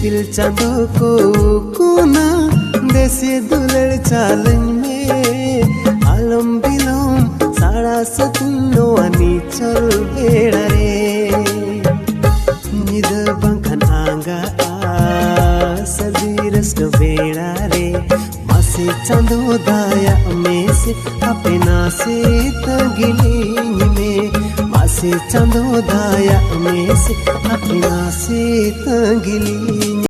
इपिल चांदो को कोना देसे दुलड़ चालन में आलम बिलोम साड़ा सतुनो अनि चल बेड़ा रे निद बंखन आंगा सजीरस को बेड़ा रे मासे चांदो दाया में से अपना से तंगिली में मासे चांदो दाया में से अपना से तंगिली।